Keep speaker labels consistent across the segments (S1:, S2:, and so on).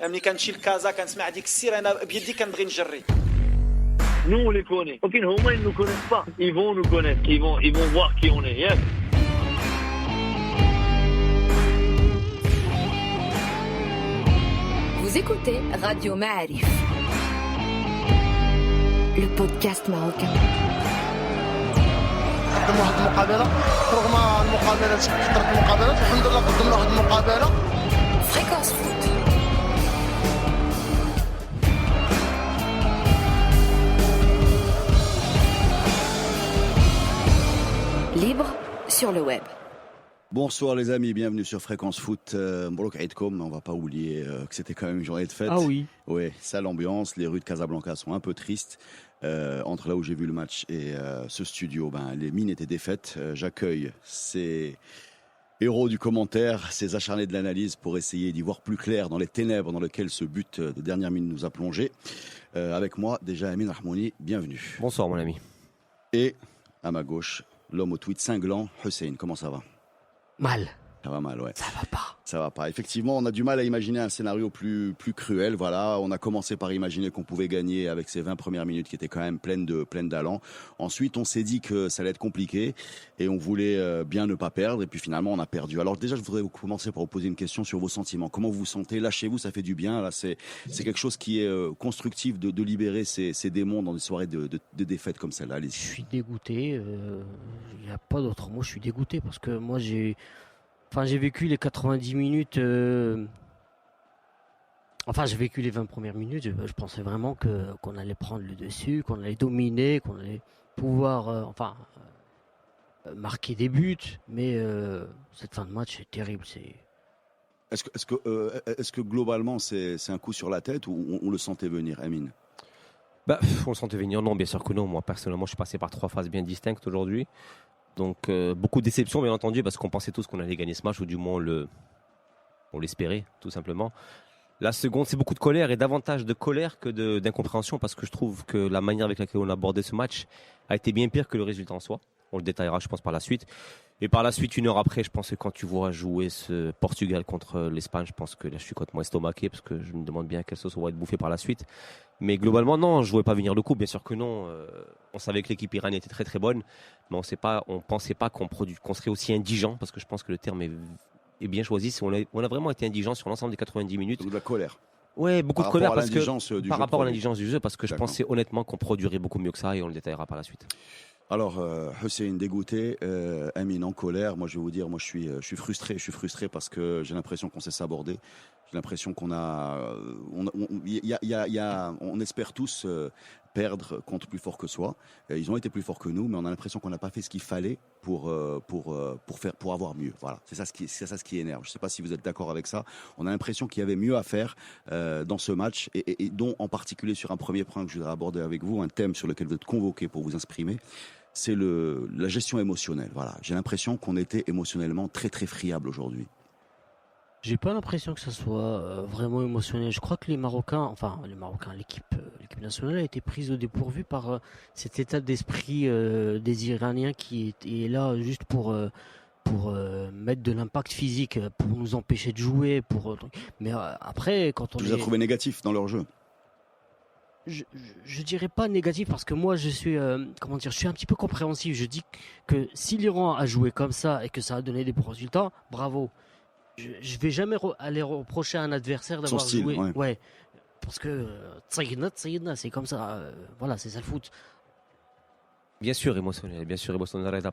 S1: ملي كنمشي لكازا كنسمع هذيك السيره انا بيدي كنبغي نجري.
S2: Nous on les connaît. Ok, au moins ils nous connaissent pas. Ils vont nous connaître. Ils vont voir qui on est. Yes.
S3: Vous écoutez Radio Ma'arif, le podcast marocain.
S4: قدم واحد المقابله رغم المقابله كثرت المقابلات الحمد لله قدمنا واحد المقابله.
S3: Fréquence Foot. Libre sur le web.
S5: Bonsoir les amis, bienvenue sur Fréquence Foot. Mbrouk Aïdkom, on va pas oublier que c'était quand même une journée de fête.
S6: Ah oui.
S5: Ouais, ça l'ambiance, les rues de Casablanca sont un peu tristes. Entre là où j'ai vu le match et ce studio, les mines étaient défaites. J'accueille ces héros du commentaire, ces acharnés de l'analyse pour essayer d'y voir plus clair dans les ténèbres dans lesquelles ce but de dernière minute nous a plongé. Avec moi, déjà Amin Rahmouni, bienvenue.
S6: Bonsoir mon ami.
S5: Et à ma gauche, l'homme au tweet cinglant, Hussein, comment ça va ?
S6: Mal.
S5: Ça va mal, ouais.
S6: Ça va pas.
S5: Ça va pas. Effectivement, on a du mal à imaginer un scénario plus cruel. Voilà, on a commencé par imaginer qu'on pouvait gagner avec ces 20 premières minutes qui étaient quand même pleines d'allant. Ensuite, on s'est dit que ça allait être compliqué et on voulait bien ne pas perdre. Et puis finalement, on a perdu. Alors déjà, je voudrais vous commencer par vous poser une question sur vos sentiments. Comment vous vous sentez ? Lâchez-vous, ça fait du bien. Là, c'est quelque chose qui est constructif de libérer ces démons dans des soirées de défaite comme celle-là. Allez-y.
S6: Je suis dégoûté. Il n'y a pas d'autre mot. Je suis dégoûté parce que moi, j'ai vécu les 90 minutes. J'ai vécu les 20 premières minutes. Je pensais vraiment qu'on allait prendre le dessus, qu'on allait dominer, qu'on allait pouvoir marquer des buts. Mais cette fin de match est terrible.
S5: Est-ce que globalement c'est un coup sur la tête ou on le sentait venir, Amine ?
S7: On le sentait venir, non, bien sûr que non. Moi, personnellement, je suis passé par 3 phases bien distinctes aujourd'hui. Donc, beaucoup de déception, bien entendu, parce qu'on pensait tous qu'on allait gagner ce match, ou du moins on l'espérait, tout simplement. La seconde, c'est beaucoup de colère, et davantage de colère que d'incompréhension, parce que je trouve que la manière avec laquelle on a abordé ce match a été bien pire que le résultat en soi. On le détaillera, je pense, par la suite. Et par la suite, 1 heure après, je pense que quand tu vois jouer ce Portugal contre l'Espagne, je pense que là, je suis complètement estomaqué, parce que je me demande bien quelle sauce on va être bouffé par la suite. Mais globalement, non, je ne voulais pas venir le coup, bien sûr que non. On savait que l'équipe iranienne était très très bonne, mais on pensait pas qu'on serait aussi indigent, parce que je pense que le terme est bien choisi. On a vraiment été indigent sur l'ensemble des 90 minutes.
S5: Donc de la colère.
S7: Ouais, beaucoup de colère par rapport à
S5: l'indigence
S7: du jeu, parce que je pensais honnêtement qu'on produirait beaucoup mieux que ça, et on le détaillera par la suite.
S5: Alors, Hussein dégoûté, Amine en colère. Moi, je vais vous dire, je suis frustré. Je suis frustré parce que j'ai l'impression qu'on s'est sabordé. J'ai l'impression qu'on on espère tous perdre contre plus fort que soi. Ils ont été plus forts que nous, mais on a l'impression qu'on n'a pas fait ce qu'il fallait pour avoir mieux. Voilà, c'est ça ce qui énerve. Je ne sais pas si vous êtes d'accord avec ça. On a l'impression qu'il y avait mieux à faire dans ce match et dont en particulier sur un premier point que je voudrais aborder avec vous, un thème sur lequel vous êtes convoqué pour vous exprimer. C'est la gestion émotionnelle. Voilà, j'ai l'impression qu'on était émotionnellement très très friable aujourd'hui.
S6: J'ai pas l'impression que ça soit vraiment émotionnel. Je crois que l'équipe nationale a été prise au dépourvu par cet état d'esprit des Iraniens qui est là juste pour mettre de l'impact physique, pour nous empêcher de jouer. Mais après, quand on
S5: Tu les as trouvés négatifs dans leur jeu ?
S6: Je dirais pas négatif parce que moi je suis je suis un petit peu compréhensif. Je dis que si l'Iran a joué comme ça et que ça a donné des bons résultats, bravo. Je vais jamais aller reprocher à un adversaire d'avoir joué. Ouais. Parce que c'est comme ça. Voilà, c'est ça le foot.
S7: Bien sûr émotionnel,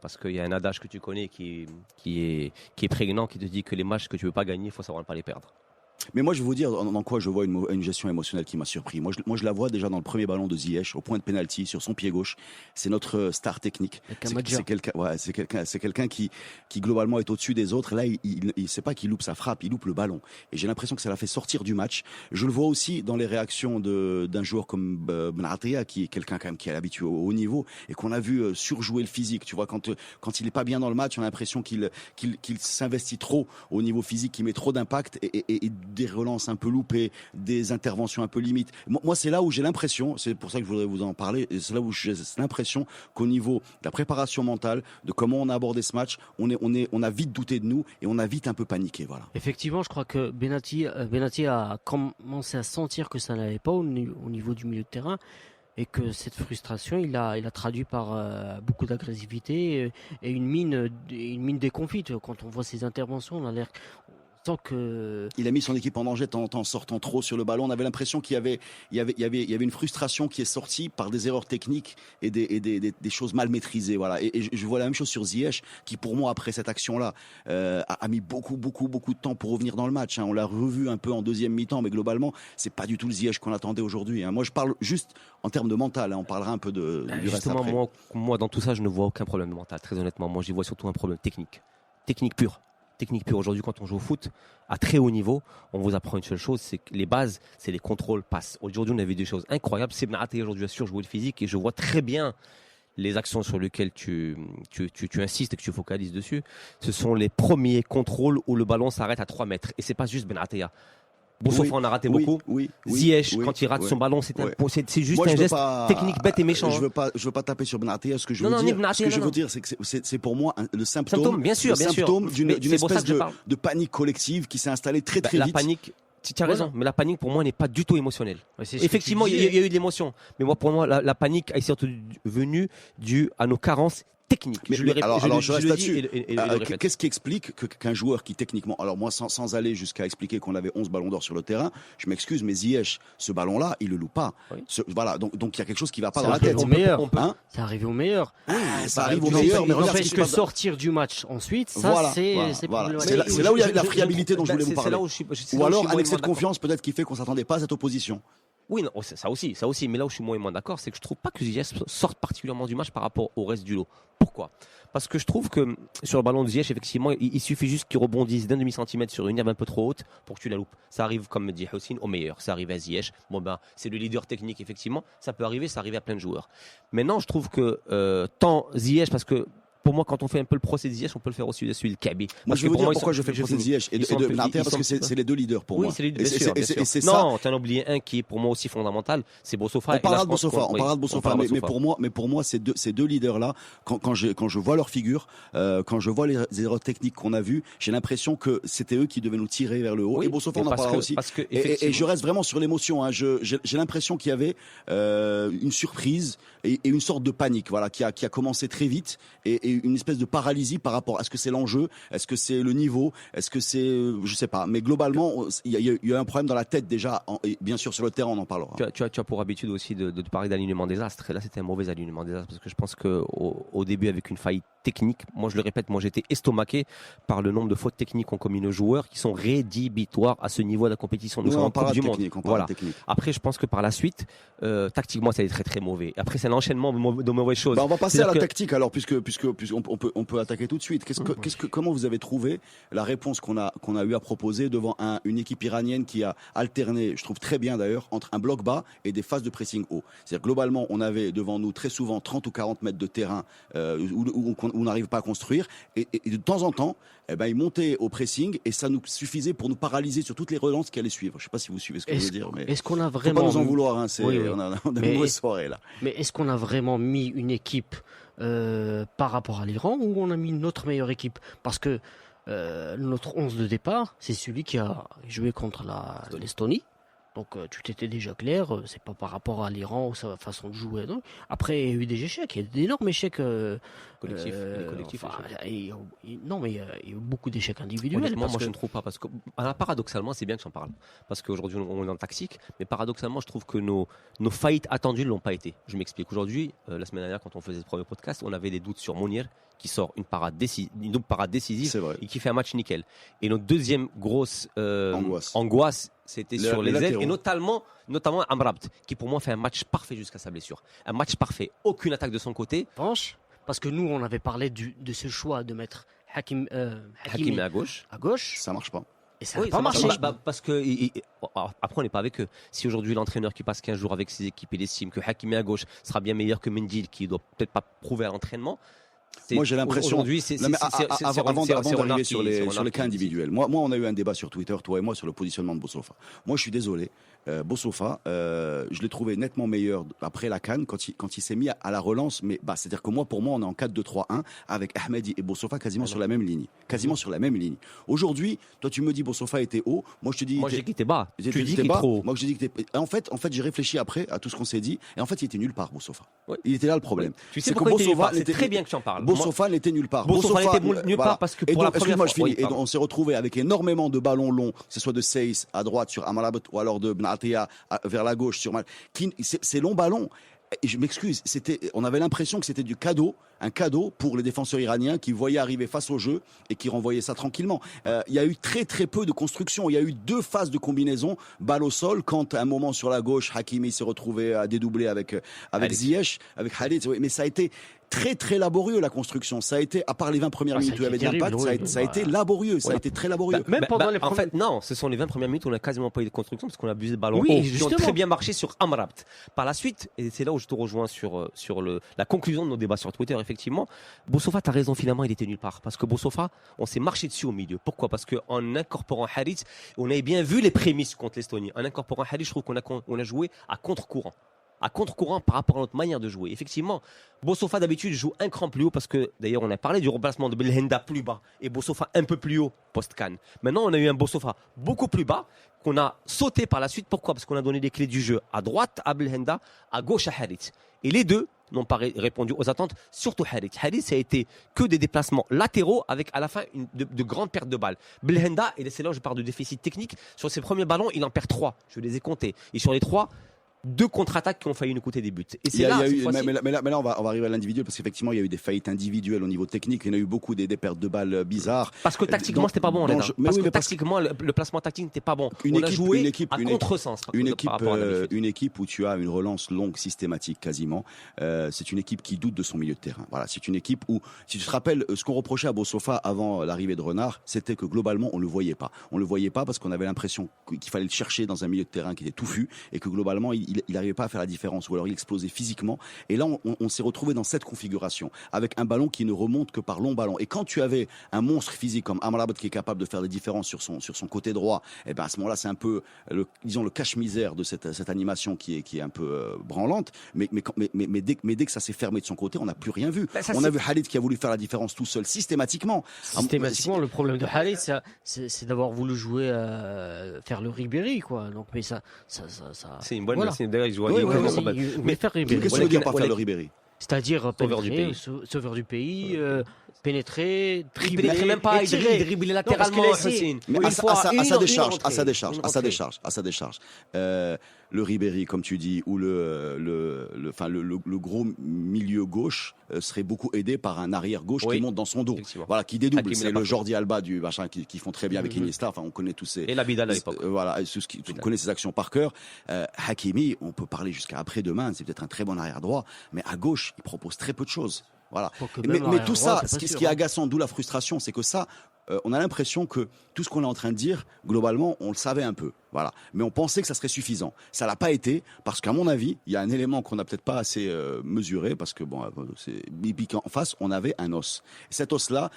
S7: parce qu'il y a un adage que tu connais qui est prégnant, qui te dit que les matchs que tu veux pas gagner, il faut savoir ne pas les perdre.
S5: Mais moi, je vais vous dire dans quoi je vois une gestion émotionnelle qui m'a surpris. Moi, je la vois déjà dans le premier ballon de Ziyech, au point de pénalty, sur son pied gauche. C'est notre star technique. C'est quelqu'un qui globalement est au-dessus des autres. Là, il sait pas qu'il loupe sa frappe, il loupe le ballon. Et j'ai l'impression que ça l'a fait sortir du match. Je le vois aussi dans les réactions d'un joueur comme Benatia, qui est quelqu'un quand même qui est habitué au haut niveau et qu'on a vu surjouer le physique. Tu vois, quand il est pas bien dans le match, on a l'impression qu'il s'investit trop au niveau physique, qu'il met trop d'impact et des relances un peu loupées, des interventions un peu limites. Moi, c'est là où j'ai l'impression, c'est pour ça que je voudrais vous en parler, et c'est là où j'ai l'impression qu'au niveau de la préparation mentale, de comment on a abordé ce match, on a vite douté de nous et on a vite un peu paniqué. Voilà.
S6: Effectivement, je crois que Benati a commencé à sentir que ça n'allait pas au niveau du milieu de terrain. Et que cette frustration, il a traduit par beaucoup d'agressivité et une mine déconfite. Quand on voit ses interventions, on a l'air sent que
S5: il a mis son équipe en danger de temps en temps en sortant trop sur le ballon. On avait l'impression qu'il y avait une frustration qui est sortie par des erreurs techniques et des choses mal maîtrisées. Voilà. Et je vois la même chose sur Ziyech, qui pour moi après cette action-là a mis beaucoup de temps pour revenir dans le match. Hein. On l'a revu un peu en deuxième mi-temps, mais globalement c'est pas du tout le Ziyech qu'on attendait aujourd'hui. Hein. Moi je parle juste en termes de mental. Hein. On parlera un peu du reste après.
S7: Moi dans tout ça je ne vois aucun problème de mental. Très honnêtement, moi j'y vois surtout un problème technique pur. Aujourd'hui, quand on joue au foot à très haut niveau, on vous apprend une seule chose, c'est que les bases, c'est les contrôles passes. Aujourd'hui, on avait des choses incroyables. C'est Benaté aujourd'hui a surjoué le physique et je vois très bien les actions sur lesquelles tu insistes et que tu focalises dessus. Ce sont les premiers contrôles où le ballon s'arrête à 3 mètres. Et c'est pas juste Benaté. Boussofa en a raté beaucoup. Ziyech, quand il rate son ballon, c'est juste un geste technique bête et méchant.
S5: Je veux pas taper sur Benaté. Ce que je veux dire, c'est que c'est pour moi le symptôme d'une espèce de panique collective qui s'est installée très vite.
S7: La panique. Tu as raison, mais la panique pour moi n'est pas du tout émotionnelle. Effectivement, il y a eu de l'émotion, mais pour moi, la panique est surtout venue due à nos carences technique.
S5: Mais je reste là-dessus. Qu'est-ce qui explique qu'un joueur qui techniquement, alors moi sans aller jusqu'à expliquer qu'on avait 11 ballons d'or sur le terrain, je m'excuse, mais Ziyech, ce ballon-là, il le loupe pas. Oui. Voilà, donc il y a quelque chose qui va pas dans la tête.
S6: Ça arrive au meilleur.
S5: Ça arrive au meilleur, mais regarde ce
S6: que sortir du match ensuite, ça c'est
S5: c'est là où il y a la friabilité dont je voulais vous parler. Ou alors un excès de confiance peut-être qui fait qu'on s'attendait pas à cette opposition.
S7: Oui, non, ça aussi. Mais là où je suis moins d'accord, c'est que je trouve pas que Ziyech sorte particulièrement du match par rapport au reste du lot. Pourquoi ? Parce que je trouve que sur le ballon de Ziyech, effectivement, il suffit juste qu'il rebondisse d'un demi-centimètre sur une herbe un peu trop haute pour que tu la loupes. Ça arrive, comme me dit Houssine, au meilleur. Ça arrive à Ziyech. C'est le leader technique, effectivement. Ça peut arriver, ça arrive à plein de joueurs. Maintenant, je trouve que tant Ziyech, parce que pour moi, quand on fait un peu le procès de Ziyech, on peut le faire aussi de celui de Kaby.
S5: Moi, je vais vous dire pourquoi je fais le procès de Ziyech et de Benaté, parce que c'est les deux leaders pour moi.
S7: Oui, c'est les deux, bien sûr. Non, tu en as oublié un qui est pour moi aussi fondamental, c'est Boussofa.
S5: On parlera de Boussofa, mais pour moi, ces deux leaders-là, quand je vois leur figure, quand je vois les erreurs techniques qu'on a vues, j'ai l'impression que c'était eux qui devaient nous tirer vers le haut. Et Boussofa, on en parlera aussi. Et je reste vraiment sur l'émotion. J'ai l'impression qu'il y avait une surprise et une sorte de panique, voilà, qui a commencé très vite et une espèce de paralysie par rapport à ce que c'est l'enjeu, est-ce que c'est le niveau, est-ce que c'est, je sais pas, mais globalement il y a un problème dans la tête déjà, et bien sûr sur le terrain on en parlera.
S7: Tu as pour habitude aussi de parler d'alignement des astres, et là c'était un mauvais alignement des astres parce que je pense que au début avec une faillite technique, moi je le répète, moi j'étais estomaqué par le nombre de fautes techniques qu'ont commis nos joueurs qui sont rédhibitoires à ce niveau de la compétition. Nous sommes en Coupe du Monde. Voilà. Après je pense que par la suite, tactiquement ça a été très très mauvais. Après c'est un enchaînement de mauvaises choses.
S5: On va passer à la tactique alors puisque on peut attaquer tout de suite. Comment vous avez trouvé la réponse qu'on a eu à proposer devant une équipe iranienne qui a alterné, je trouve très bien d'ailleurs, entre un bloc bas et des phases de pressing haut. C'est-à-dire globalement, on avait devant nous très souvent 30 ou 40 mètres de terrain où on n'arrive pas à construire et de temps en temps, ils montaient au pressing et ça nous suffisait pour nous paralyser sur toutes les relances qui allaient suivre. Je ne sais pas si vous suivez ce que je veux dire. Mais
S6: est-ce qu'on a vraiment...
S5: Faut pas nous en vouloir, hein, on a une mauvaise soirée là.
S6: Mais est-ce qu'on a vraiment mis une équipe par rapport à l'Iran ou on a mis notre meilleure équipe? Parce que notre 11 de départ, c'est celui qui a joué contre l'Estonie. Donc tu t'étais déjà clair, c'est pas par rapport à l'Iran ou sa façon de jouer. Non. Après, il y a eu des échecs, il y a d'énormes échecs
S7: collectifs.
S6: Non, mais il y a eu beaucoup d'échecs individuels.
S7: Honnêtement, moi je ne trouve pas, parce que paradoxalement, c'est bien que j'en parle, parce qu'aujourd'hui on est dans le tactique, mais paradoxalement, je trouve que nos faillites attendues ne l'ont pas été. Je m'explique. Aujourd'hui, la semaine dernière, quand on faisait ce premier podcast, on avait des doutes sur Mounir, qui sort une double parade décisive et qui fait un match nickel. Et notre deuxième grosse angoisse, c'était sur les ailes, et notamment Amrabat, qui pour moi fait un match parfait jusqu'à sa blessure. Un match parfait, aucune attaque de son côté.
S6: Parce que nous, on avait parlé de ce choix de mettre Hakimi
S7: à gauche.
S5: Ça marche pas.
S6: Et ça n'a pas marché.
S7: Parce que après, on n'est pas avec eux. Si aujourd'hui l'entraîneur qui passe 15 jours avec ses équipes, il estime que Hakimi à gauche sera bien meilleur que Mendy, qui ne doit peut-être pas prouver à l'entraînement,
S5: Moi, j'ai l'impression.
S7: Aujourd'hui,
S5: avant d'arriver sur les cas individuels. Moi, on a eu un débat sur Twitter, toi et moi, sur le positionnement de Bossofa. Moi, je suis désolé. Bossofa, je l'ai trouvé nettement meilleur après la CAN quand il s'est mis à la relance. Mais c'est-à-dire que pour moi, on est en 4-2-3-1 avec Ahmedi et Bossofa quasiment sur la même ligne. Aujourd'hui, toi, tu me dis Bossofa était haut. Moi, je te dis.
S7: Moi, je dis qu'il était bas.
S5: Tu dis qu'il était trop haut. Moi, je dis qu'il était. En fait, j'ai réfléchi après à tout ce qu'on s'est dit. Et en fait, il était nulle part, Bossofa.
S7: Ouais.
S5: Il était là le problème.
S7: Tu sais pourquoi il était nulle part. C'est très bien que tu en parles.
S5: Bossofa n'était nulle part.
S7: Bossofa n'était nulle part parce que pour la première fois.
S5: Et on s'est retrouvé avec énormément de ballons longs, que ce soit de Seyss à droite sur Amrabat ou alors de Benatia vers la gauche sur ces longs ballons. Et je m'excuse, on avait l'impression que c'était un cadeau pour les défenseurs iraniens qui voyaient arriver face au jeu et qui renvoyaient ça tranquillement. Il y a eu très très peu de construction. Il y a eu 2 phases de combinaison, balle au sol, quand à un moment sur la gauche, Hakimi s'est retrouvé à dédoubler avec Ziyech, avec Khalid. Mais ça a été très très laborieux la construction. Ça a été, à part les 20 premières minutes où il y avait de l'impact, ça a été laborieux. Ça a été très laborieux.
S7: Même pendant les premières... En fait, non, ce sont les 20 premières minutes où on n'a quasiment pas eu de construction parce qu'on a abusé de ballon. Oui, ils ont très bien marché sur Amrabat. Par la suite, et c'est là où je te rejoins sur la conclusion de nos débats sur Twitter, effectivement, Bossofa, t'as raison, finalement, il était nulle part. Parce que Bossofa, on s'est marché dessus au milieu. Pourquoi ? Parce qu'en incorporant Harit, on avait bien vu les prémices contre l'Estonie. En incorporant Harit, je trouve qu'on a joué à contre-courant. Par rapport à notre manière de jouer. Effectivement, Bossofa d'habitude joue un cran plus haut parce que d'ailleurs on a parlé du remplacement de Belhanda plus bas et Bossofa un peu plus haut post-Can. Maintenant on a eu un Bossofa beaucoup plus bas qu'on a sauté par la suite. Pourquoi ? Parce qu'on a donné les clés du jeu à droite à Belhanda, à gauche à Harit. Et les deux n'ont pas répondu aux attentes, surtout Harit. Harit, ça a été que des déplacements latéraux avec à la fin de grandes pertes de balles. Belhanda, et c'est là où je parle de déficit technique, sur ses premiers ballons il en perd 3. Je les ai comptés. Et sur les 3, 2 contre-attaques qui ont failli nous coûter des buts. Et c'est
S5: mais là, on va arriver à l'individuel parce qu'effectivement, il y a eu des faillites individuelles au niveau technique. Il y en a eu beaucoup des pertes de balles bizarres.
S7: Parce que tactiquement, c'était pas bon. Tactiquement, le placement tactique n'était pas bon. On a joué à contresens.
S5: Une équipe où tu as une relance longue systématique quasiment. C'est une équipe qui doute de son milieu de terrain. Voilà, c'est une équipe où, si tu te rappelles, ce qu'on reprochait à Bossofa avant l'arrivée de Renard, c'était que globalement, on le voyait pas. On le voyait pas parce qu'on avait l'impression qu'il fallait le chercher dans un milieu de terrain qui était touffu et que globalement, il n'arrivait pas à faire la différence ou alors il explosait physiquement. Et là, on s'est retrouvé dans cette configuration avec un ballon qui ne remonte que par long ballon. Et quand tu avais un monstre physique comme Amrabat qui est capable de faire des différences sur son côté droit, et ben à ce moment-là, c'est un peu le cache-misère de cette animation qui est un peu branlante. Mais dès que ça s'est fermé de son côté, on n'a plus rien vu. On a vu Khalid qui a voulu faire la différence tout seul systématiquement.
S6: Le problème de Khalid, c'est d'avoir voulu jouer faire le Ribéry, quoi. Donc, mais ça.
S7: C'est une bonne. Voilà. D'ailleurs, il joue
S5: mais faire Ribéry. Qu'est-ce que tu veux dire par faire le Ribéry ?
S6: C'est-à-dire sauveur du pays, pénétrer, dribbler.
S7: Il pénétrait même pas, il driblait latéralement.
S5: Mais à sa décharge. Le Ribéry, comme tu dis, ou le gros milieu gauche serait beaucoup aidé par un arrière gauche qui monte dans son dos. Voilà, qui dédouble. C'est le Jordi Alba du machin qui font très bien avec Iniesta. Enfin, on connaît tous ces.
S7: Et la Bidal à l'époque.
S5: Voilà, on connaît ses actions par cœur. Hakimi, on peut parler jusqu'à après-demain. C'est peut-être un très bon arrière droit, mais à gauche, il propose très peu de choses. Voilà. Mais tout ça, ce qui est agaçant, d'où la frustration, c'est que ça, on a l'impression que tout ce qu'on est en train de dire, globalement, on le savait un peu. Voilà. Mais on pensait que ça serait suffisant. Ça l'a pas été, parce qu'à mon avis, il y a un élément qu'on n'a peut-être pas assez mesuré, parce que en face, on avait un os. Et cet os-là,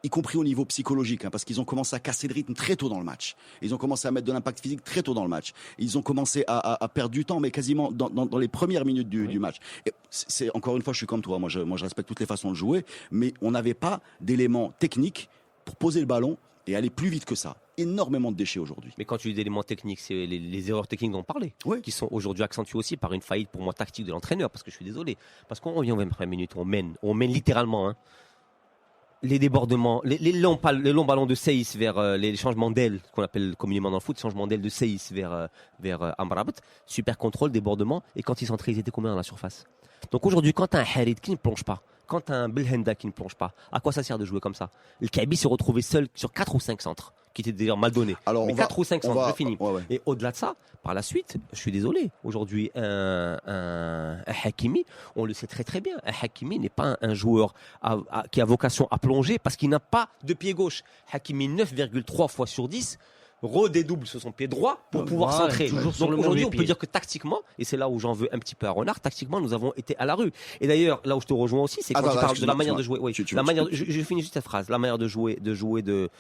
S5: y compris au niveau psychologique, parce qu'ils ont commencé à casser le rythme très tôt dans le match. Ils ont commencé à mettre de l'impact physique très tôt dans le match. Ils ont commencé à perdre du temps, mais quasiment dans les premières minutes du match. Et c'est encore une fois, je suis comme toi. Moi, je respecte toutes les façons de jouer, mais on n'avait pas d'éléments techniques pour poser le ballon et aller plus vite que ça. Énormément de déchets aujourd'hui.
S7: Mais quand tu dis d'éléments techniques, c'est les erreurs techniques dont on parlait, qui sont aujourd'hui accentuées aussi par une faillite pour moi tactique de l'entraîneur, parce que je suis désolé. Parce qu'on revient aux 23 minutes, on mène littéralement. Les débordements, les longs ballons de Seyss vers les changements d'aile, qu'on appelle communément dans le foot, changements d'aile de Seyss vers Amrabat, super contrôle, débordement, et quand ils s'entraient, ils étaient combien dans la surface ? Donc aujourd'hui, quand tu as un Harit qui ne plonge pas, quand tu as un Belhanda qui ne plonge pas, à quoi ça sert de jouer comme ça ? Le Kaby s'est retrouvé seul sur 4 ou 5 centres, qui étaient d'ailleurs mal donnés. Alors, mais 4 ou 5 centres, je finis. Ouais. Et au-delà de ça, par la suite, je suis désolé, aujourd'hui, un Hakimi, on le sait très très bien, un Hakimi n'est pas un joueur qui a vocation à plonger parce qu'il n'a pas de pied gauche. Hakimi, 9,3 fois sur 10, redédouble sur son pied droit pour pouvoir centrer. Donc aujourd'hui, on peut dire que tactiquement, et c'est là où j'en veux un petit peu à Renard, tactiquement, nous avons été à la rue. Et d'ailleurs, là où je te rejoins aussi, c'est quand tu parles de la manière de jouer. Oui, je finis juste cette phrase. La manière de jouer de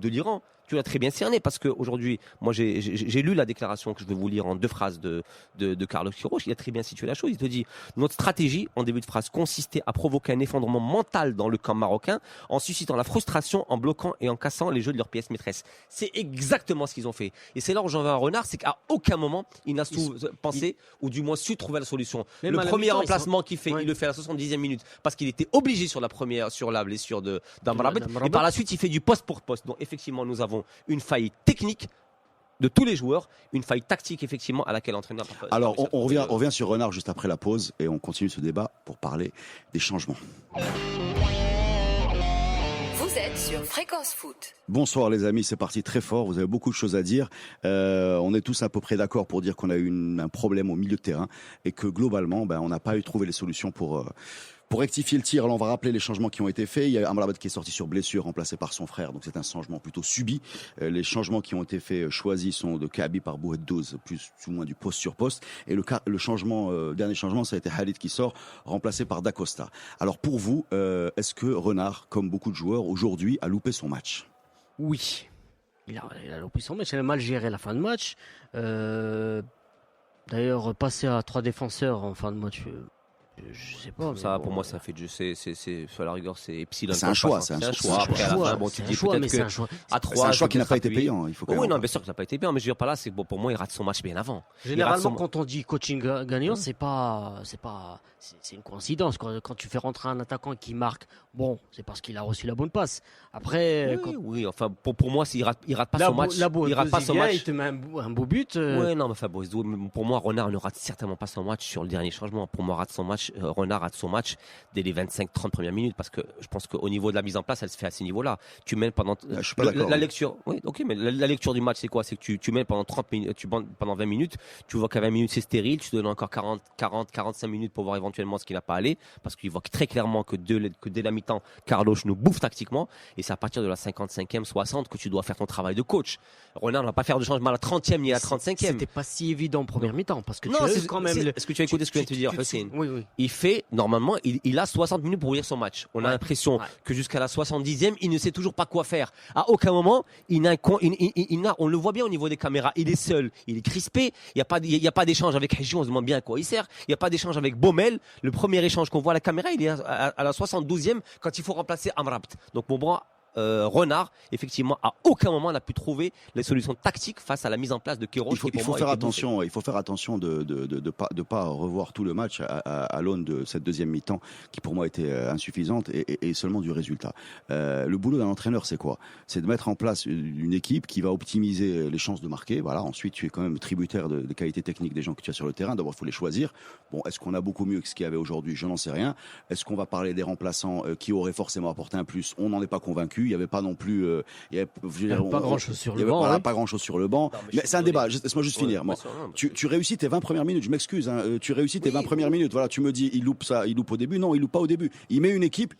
S7: l'Iran. Tu l'as très bien cerné parce qu'aujourd'hui, moi j'ai lu la déclaration que je vais vous lire en 2 phrases de Carlos Queiroz. Il a très bien situé la chose. Il te dit: notre stratégie, en début de phrase, consistait à provoquer un effondrement mental dans le camp marocain en suscitant la frustration, en bloquant et en cassant les jeux de leurs pièces maîtresses. C'est exactement ce qu'ils ont fait. Et c'est là où j'en veux à Renard, c'est qu'à aucun moment il n'a pensé ou du moins su trouver la solution. Le premier remplacement qu'il fait, il le fait à la 70e minute parce qu'il était obligé sur la blessure d'Amrabat. Et par la suite, il fait du poste pour poste. Donc effectivement, nous avons une faille technique de tous les joueurs, une faille tactique effectivement à laquelle l'entraîneur.
S5: Alors on revient sur Renard juste après la pause et on continue ce débat pour parler des changements.
S3: Vous êtes sur Fréquence Foot.
S5: Bonsoir les amis, c'est parti très fort, vous avez beaucoup de choses à dire. On est tous à peu près d'accord pour dire qu'on a eu un problème au milieu de terrain et que globalement, on n'a pas trouvé les solutions pour rectifier le tir. Alors on va rappeler les changements qui ont été faits. Il y a Amrabat qui est sorti sur blessure, remplacé par son frère. Donc c'est un changement plutôt subi. Les changements qui ont été faits, choisis, sont de Kaabi par Bouheddouz, plus ou moins du poste sur poste. Et le dernier changement, ça a été Khalid qui sort, remplacé par Dacosta. Alors pour vous, est-ce que Renard, comme beaucoup de joueurs, aujourd'hui, a loupé son match ?
S6: Oui. Il a loupé son match. Il a mal géré la fin de match. D'ailleurs, passer à 3 défenseurs en fin de match... je sais pas.
S7: Ça, pour moi, ça fait de jeu. C'est à la rigueur, c'est epsilon.
S5: C'est un choix. C'est un choix.
S7: Après, à la fin, bon, tu dis peut-être que à 3,
S5: c'est un choix qui n'a pas été payant. Il faut.
S7: Oui, non, bien sûr que ça n'a pas été payant. Mais je veux dire par là, c'est bon pour moi, il rate son match bien avant.
S6: Généralement, quand on dit coaching gagnant, c'est une coïncidence. Quand tu fais rentrer un attaquant qui marque, bon, c'est parce qu'il a reçu la bonne passe. Après,
S7: oui. Enfin, pour moi, il rate pas son match. Il rate pas son match.
S6: Il te met un beau but.
S7: Oui, non, mais enfin, pour moi, Renard ne rate certainement pas son match sur le dernier changement. Pour moi, Renard rate son match dès les 25-30 premières minutes parce que je pense qu'au niveau de la mise en place, elle se fait à ces niveaux-là. Tu mènes pendant
S5: je suis pas d'accord.
S7: La lecture. Oui, ok, mais la lecture du match, c'est quoi? C'est que tu mènes pendant 30 minutes, pendant 20 minutes, tu vois qu'à 20 minutes c'est stérile, tu donnes encore 45 minutes pour voir éventuellement ce qui n'a pas allé parce qu'il voit très clairement que dès la mi-temps, Carlos nous bouffe tactiquement et c'est à partir de la 55e, 60 que tu dois faire ton travail de coach. Renard ne va pas faire de changement à la 30e ni à la 35e.
S6: C'était pas si évident en première mi-temps parce que
S7: est-ce que tu as écouté ce que je viens de te dire, Hussein?
S6: Oui.
S7: Il fait normalement, il a 60 minutes pour lire son match. On a l'impression que jusqu'à la 70e, il ne sait toujours pas quoi faire. À aucun moment, on le voit bien au niveau des caméras. Il est seul, il est crispé. Il y a pas d'échange avec Hedji, on se demande bien à quoi il sert. Il y a pas d'échange avec Baumel. Le premier échange qu'on voit à la caméra, il est à la 72e quand il faut remplacer Amrabat. Donc mon bras. Renard, effectivement, à aucun moment n'a pu trouver les solutions tactiques face à la mise en place de Queiroz.
S5: Il faut faire attention de pas revoir tout le match à l'aune de cette deuxième mi-temps qui pour moi était insuffisante et seulement du résultat. Le boulot d'un entraîneur, c'est quoi? C'est de mettre en place une équipe qui va optimiser les chances de marquer. Voilà. Ensuite, tu es quand même tributaire des qualités techniques des gens que tu as sur le terrain. D'abord, il faut les choisir. Bon, est-ce qu'on a beaucoup mieux que ce qu'il y avait aujourd'hui? Je n'en sais rien. Est-ce qu'on va parler des remplaçants qui auraient forcément apporté un plus? On n'en est pas convaincu. Il n'y avait pas non plus. Il n'y avait
S6: pas grand-chose sur le banc.
S5: Pas grand-chose sur le banc. Mais c'est un débat. Laisse-moi juste finir. Moi, tu réussis tes 20 premières minutes. Je m'excuse. Tu réussis tes 20 premières minutes. Voilà, tu me dis, il loupe au début. Non, il loupe pas au début. Il met une équipe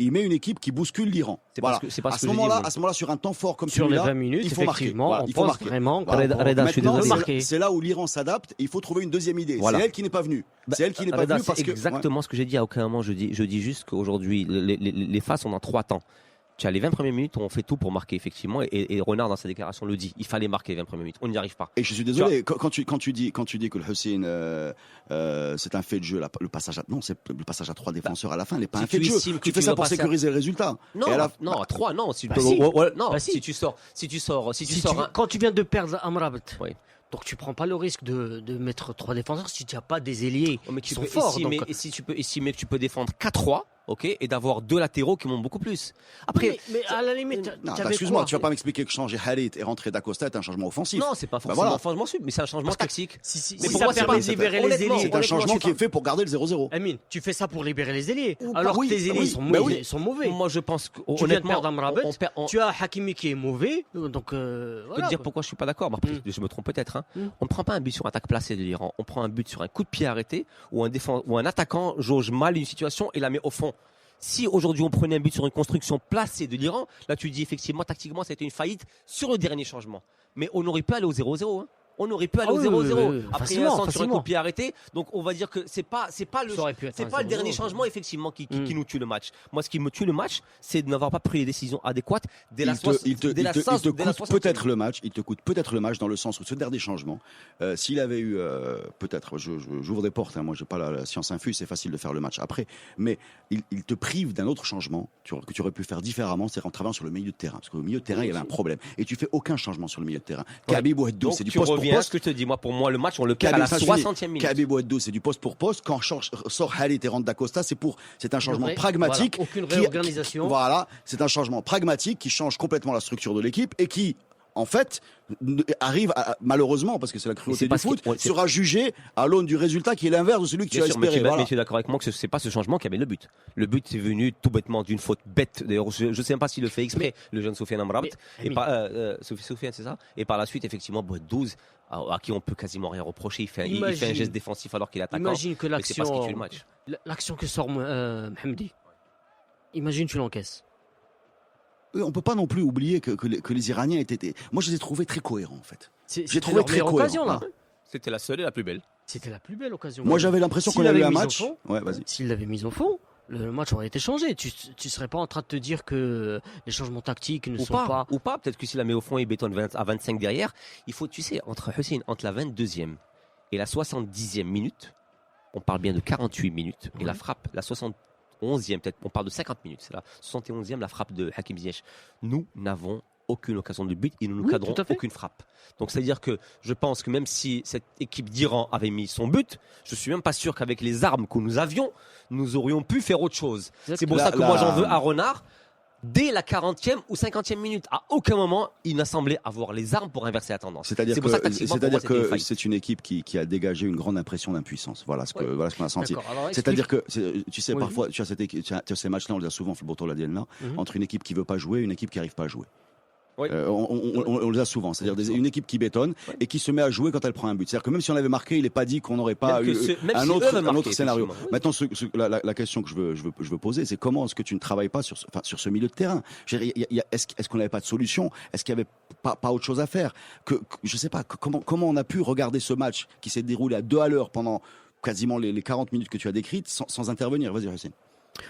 S5: qui bouscule l'Iran. Voilà. À ce moment-là, sur un temps fort comme
S6: sur
S5: celui-là,
S6: les 20 minutes,
S5: il faut marquer.
S6: Voilà, il faut marquer. Vraiment.
S5: C'est là où l'Iran s'adapte. Et il faut trouver une deuxième idée. C'est elle qui n'est pas venue. C'est elle qui n'est pas venue parce que.
S7: Exactement ce que j'ai dit. À aucun moment je dis juste qu'aujourd'hui les phases sont en 3 temps. Tu as les 20 premières minutes, on fait tout pour marquer, effectivement, et Renard, dans sa déclaration, le dit. Il fallait marquer les 20 premières minutes. On n'y arrive pas.
S5: Et je suis désolé, quand tu dis que le Hussein, c'est un fait de jeu, le passage à 3 défenseurs à la fin n'est pas un fait de jeu. Tu fais ça pour sécuriser le résultat.
S7: Non, à 3, non. Si tu sors.
S6: Quand tu viens de perdre Amrabat. Oui. Donc tu prends pas le risque de mettre 3 défenseurs si tu n'as pas des ailiers qui sont forts.
S7: Et si tu peux estimer que tu peux défendre 4-3, ok, et d'avoir 2 latéraux qui montent beaucoup plus. Après,
S6: mais à la limite,
S5: excuse-moi, tu vas pas m'expliquer que changer Halit et rentrer Dacosta est un changement offensif.
S7: Non, c'est pas forcément un changement sub, mais c'est un changement tactique.
S6: Mais pour moi, ça permet de libérer les ailiers.
S5: C'est un changement qui est fait pour garder le 0-0.
S6: Amine, tu fais ça pour libérer les ailiers. Alors que tes ailiers sont mauvais.
S7: Moi, je pense que
S6: tu viens de perdre Amrabat, tu as Hakimi qui est mauvais. Donc,
S7: je peux te dire pourquoi je suis pas d'accord. Je me trompe peut-être. On ne prend pas un but sur attaque placée de l'Iran. On prend un but sur un coup de pied arrêté où un attaquant jauge mal une situation et la met au fond. Si aujourd'hui on prenait un but sur une construction placée de l'Iran, là tu dis effectivement tactiquement ça a été une faillite sur le dernier changement. Mais on aurait pu aller au 0-0. Hein. On aurait pu aller au 0-0. Après il y a un centre sur un coup de pied arrêté. Donc on va dire que c'est pas le dernier changement effectivement qui nous tue le match. Moi ce qui me tue le match, c'est de n'avoir pas pris les décisions adéquates dès la 60e.
S5: Il te coûte peut-être le match. Il te coûte peut-être le match dans le sens où ce dernier changement, s'il avait eu peut-être, j'ouvre des portes. Hein, moi j'ai pas la science infuse, c'est facile de faire le match après. Mais il te prive d'un autre changement que tu aurais pu faire différemment, c'est en travaillant sur le milieu de terrain. Parce qu'au milieu de terrain il y avait un problème et tu fais aucun changement sur le milieu de terrain. Kaby Bouaddou, c'est du poste pour poste.
S7: Ce que je te dis, moi, pour moi, le match, on le perd à la 60e minute.
S5: Kaby Bouaddou, c'est du poste pour poste. Quand sort Halit et rentre d'Acosta, c'est un changement pragmatique.
S6: Voilà, aucune réorganisation.
S5: Voilà, c'est un changement pragmatique qui change complètement la structure de l'équipe et qui, en fait, arrive malheureusement, parce que c'est la cruauté du foot, sera jugé à l'aune du résultat qui est l'inverse de celui que tu as espéré.
S7: Mais tu es d'accord avec moi que c'est pas ce changement qui avait le but. Le but est venu tout bêtement d'une faute bête. D'ailleurs, je ne sais même pas s'il le fait exprès, le jeune Soufiane Amrabat. Soufiane, c'est ça. Et par la suite, effectivement, 12 à qui on peut quasiment rien reprocher. Il fait un geste défensif alors qu'il attaque.
S6: Imagine que l'action que sort Mohamedi, imagine tu l'encaisses.
S5: On peut pas non plus oublier que les Iraniens étaient. Moi, je les ai trouvés très cohérents en fait.
S6: J'ai trouvé très cohérents. Occasion, là.
S7: C'était la seule et la plus belle.
S6: C'était la plus belle occasion.
S5: Moi, j'avais l'impression qu'on avait eu un match.
S6: Ouais, vas-y. S'il l'avait mis au fond, le match aurait été changé. Tu serais pas en train de te dire que les changements tactiques ne sont pas.
S7: Ou pas. Peut-être que s'il la met au fond et bétonne à 25 derrière, il faut, tu sais, entre la 22e et la 70e minute, on parle bien de 48 minutes. Et la frappe, la 71e, peut-être, on parle de 50 minutes. C'est la 71e, la frappe de Hakim Ziyech. Nous n'avons aucune occasion de but et nous ne cadrons aucune frappe. Donc c'est-à-dire que je pense que même si cette équipe d'Iran avait mis son but, je suis même pas sûr qu'avec les armes que nous avions, nous aurions pu faire autre chose. C'est pour ça que moi j'en veux à Renard. Dès la 40e ou 50e minute, à aucun moment, il n'a semblé avoir les armes pour inverser la tendance.
S5: C'est-à-dire que c'est une équipe qui a dégagé une grande impression d'impuissance. Voilà ce qu'on a senti. C'est-à-dire que, tu sais, parfois, tu as ces matchs-là, on le dit souvent, entre une équipe qui veut pas jouer et une équipe qui n'arrive pas à jouer. On les a souvent, c'est-à-dire une équipe qui bétonne et qui se met à jouer quand elle prend un but. C'est-à-dire que même si on avait marqué, il n'est pas dit qu'on n'aurait pas eu un autre scénario. Maintenant, la question que je veux poser, c'est comment est-ce que tu ne travailles pas sur ce milieu de terrain? Est-ce qu'on n'avait pas de solution? Est-ce qu'il n'y avait pas autre chose à faire? Je ne sais pas, comment on a pu regarder ce match qui s'est déroulé à 2 à l'heure pendant quasiment les 40 minutes que tu as décrites sans intervenir? Vas-y, Hussein.